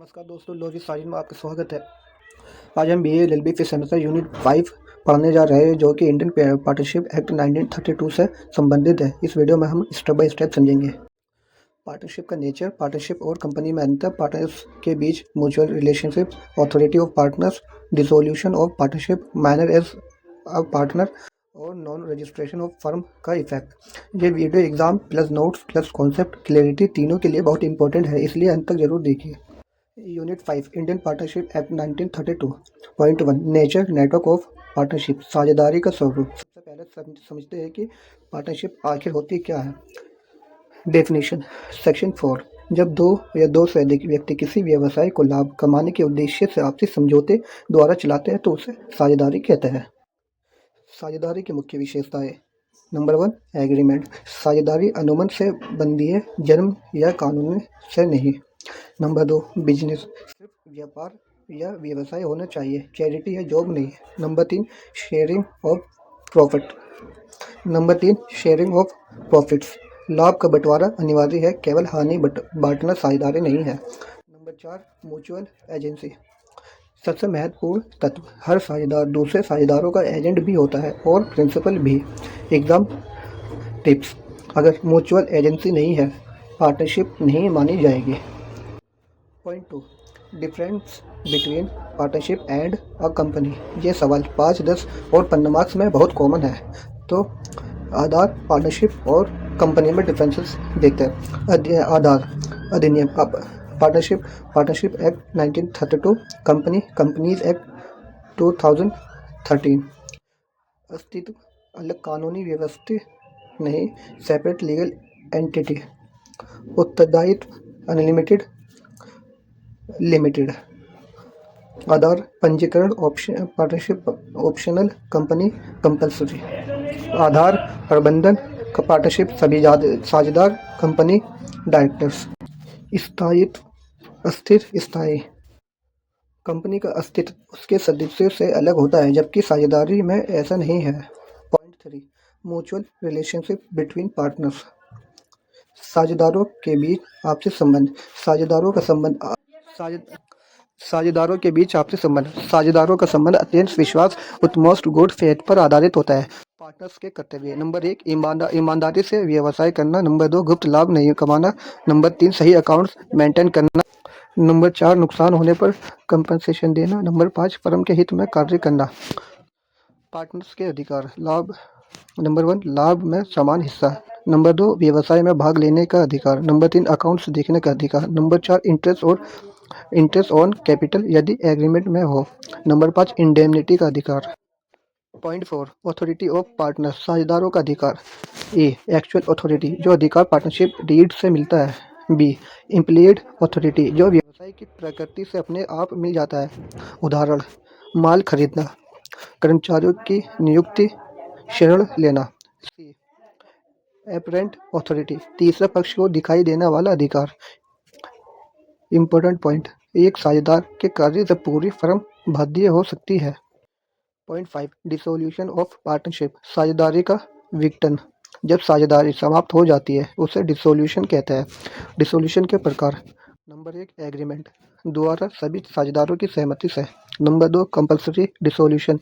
नमस्कार दोस्तों, लॉ की साजिद में आपका स्वागत है। आज हम BA LLB fifth semester unit 5 पढ़ने जा रहे हैं, जो कि इंडियन पार्टनरशिप एक्ट 1932 से संबंधित है। इस वीडियो में हम स्टेप बाय स्टेप समझेंगे। पार्टनरशिप का नेचर, पार्टनरशिप और कंपनी में अंतर, पार्टनर्स के बीच mutual relationship, authority of partners, dissolution of partnership, minor as a partner और नॉन रजिस्ट्रेशन ऑफ फर्म का इफेक्ट। ये video exam plus notes plus concept clarity तीनों के लिए बहुत इंपॉर्टेंट है, इसलिए अंत तक जरूर देखिए। Unit 5 Indian partnership act 1932 point 1 nature, network of partnership, साझेदारी का स्वरूप। सबसे पहले समझते हैं कि पार्टनरशिप आखिर होती क्या है। डेफिनेशन सेक्शन 4 जब दो या दो से अधिक व्यक्ति किसी व्यवसाय को लाभ कमाने के उद्देश्य से आपसी समझौते द्वारा चलाते हैं तो उसे साझेदारी कहते हैं। साझेदारी की मुख्य विशेषताएं। Number 1 agreement. साझेदारी अनुबंध से बंधी है, जन्म या कानून से नहीं। Number 2 business. सिर्फ व्यापार या व्यवसाय होना चाहिए, चैरिटी या जॉब नहीं। Number 3 sharing of profit. Number 3 sharing of profits. लाभ का बंटवारा अनिवार्य है, केवल हानि बांटना साझेदारी नहीं है। Number 4 mutual agency. सबसे महत्वपूर्ण तत्व, हर साझेदार दूसरे साझेदारों का एजेंट भी होता है और प्रिंसिपल भी। Exam tips. अगर म्यूचुअल एजेंसी नहीं है, पार्टनरशिप नहीं मानी जाएगी। Point 2 difference between partnership and a company. ये सवाल 5, 10 और 15 मार्क्स में बहुत कॉमन है, तो आधार, पार्टनरशिप और कंपनी में डिफरेंसेस देखते हैं। आधार अधिनियम, पार्टनरशिप एक्ट 1932, कंपनीज एक्ट 2013। अस्तित्व, अलग कानूनी व्यवस्था नहीं, सेपरेट लीगल एंटिटी। उत्तरदायित्व, अनलिमिटेड, लिमिटेड। आधार, पंजीकरण पार्टनरशिप ऑप्शनल, कंपनी कंपल्सरी। आधार, प्रबंधन पार्टनरशिप सभी साझेदार, कंपनी डायरेक्टर्स। स्थायित्व, अस्थिर, स्थायी। कंपनी का अस्तित्व उसके सदस्यों से अलग होता है, जबकि साझेदारी में ऐसा नहीं है। Point 3 mutual relationship between partners. साझेदारों के बीच आपसी संबंध। साझेदारों के बीच आपसी संबंध। साझेदारों का संबंध अत्यंत विश्वास, उत्कृष्ट गुड फेथ पर आधारित होता है। पार्टनर्स के कर्तव्य। नंबर 1 ईमानदारी से व्यवसाय करना। नंबर 2 गुप्त लाभ नहीं कमाना। नंबर 3 सही अकाउंट्स मेंटेन करना। नंबर 4 नुकसान होने पर कंपनसेशन देना। नंबर 5 फर्म के हित में कार्य करना। पार्टनर्स के अधिकार। लाभ। नंबर 1 लाभ में समान हिस्सा। नंबर 2 व्यवसाय में भाग लेने का अधिकार। नंबर 3 अकाउंट्स देखने का अधिकार। नंबर 4 इंटरेस्ट ऑन कैपिटल यदि एग्रीमेंट में हो। नंबर 5 इंडेमनिटी का अधिकार। पॉइंट 4 अथॉरिटी ऑफ पार्टनर, साझेदारों का अधिकार। ए एक्चुअल अथॉरिटी, जो अधिकार पार्टनरशिप डीड से मिलता है। बी इम्प्लीड अथॉरिटी, जो व्यवसाय की प्रकृति से अपने आप मिल जाता है। उदाहरण, माल खरीदना, कर्मचारियों की नियुक्ति, ऋण लेना। सी एपरेंट अथॉरिटी, तीसरा पक्ष को दिखाई देने वाला अधिकार। इम्पोर्टेंट पॉइंट, एक साझेदार के कार्य से पूरी फर्म बाध्य हो सकती है। पॉइंट 5 डिसोल्यूशन ऑफ पार्टनरशिप, साझेदारी का विघटन। जब साझेदारी समाप्त हो जाती है उसे डिसोल्यूशन कहते हैं। डिसोल्यूशन के प्रकार। नंबर 1 एग्रीमेंट, द्वारा सभी साझेदारों की सहमति से। Number 2 compulsory dissolution,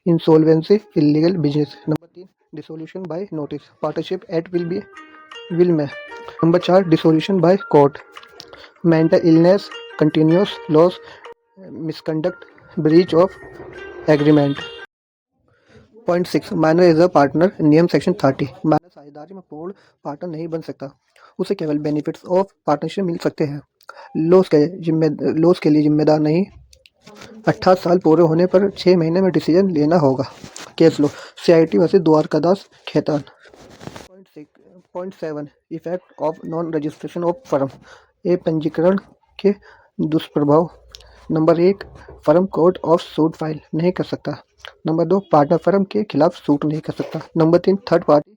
insolvency, illegal business. Number 3 dissolution by notice, partnership at will में। Number 4 dissolution by court, mental illness, continuous loss, misconduct, breach of agreement. Point 6 minor as a partner, नियम section 30। Minor साझेदारी में पूर्ण partner नहीं बन सकता, उसे केवल बेनिफिट्स ऑफ पार्टनरशिप मिल सकते हैं। लॉस के लिए जिम्मेदार नहीं। 18 साल पूरे होने पर 6 महीने में डिसीजन लेना होगा। Case law, CIT versus Dwarkadas Khaitan. Point 7 effect of non registration of firm, ए पंजीकरण के दुष्प्रभाव। Number 1 firm court of suit file नहीं कर सकता। नंबर 2 पार्टनर फर्म के खिलाफ सूट नहीं कर सकता। नंबर 3 थर्ड पार्टी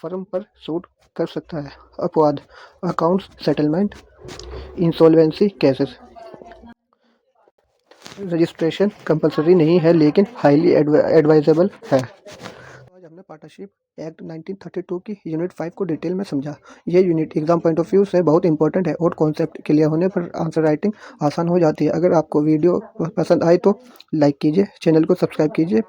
फर्म पर सूट कर सकता है। अपवाद, accounts settlement, insolvency cases. Registration compulsory नहीं है लेकिन हाईली एडवाइजेबल है। आज हमने पार्टनरशिप एक्ट 1932 की यूनिट 5 को डिटेल में समझा। ये unit exam point of view से बहुत इंपॉर्टेंट है और कॉन्सेप्ट क्लियर होने पर आंसर राइटिंग आसान हो जाती है। अगर आपको वीडियो पसंद आए तो लाइक कीजिए, चैनल को सब्सक्राइब कीजिए,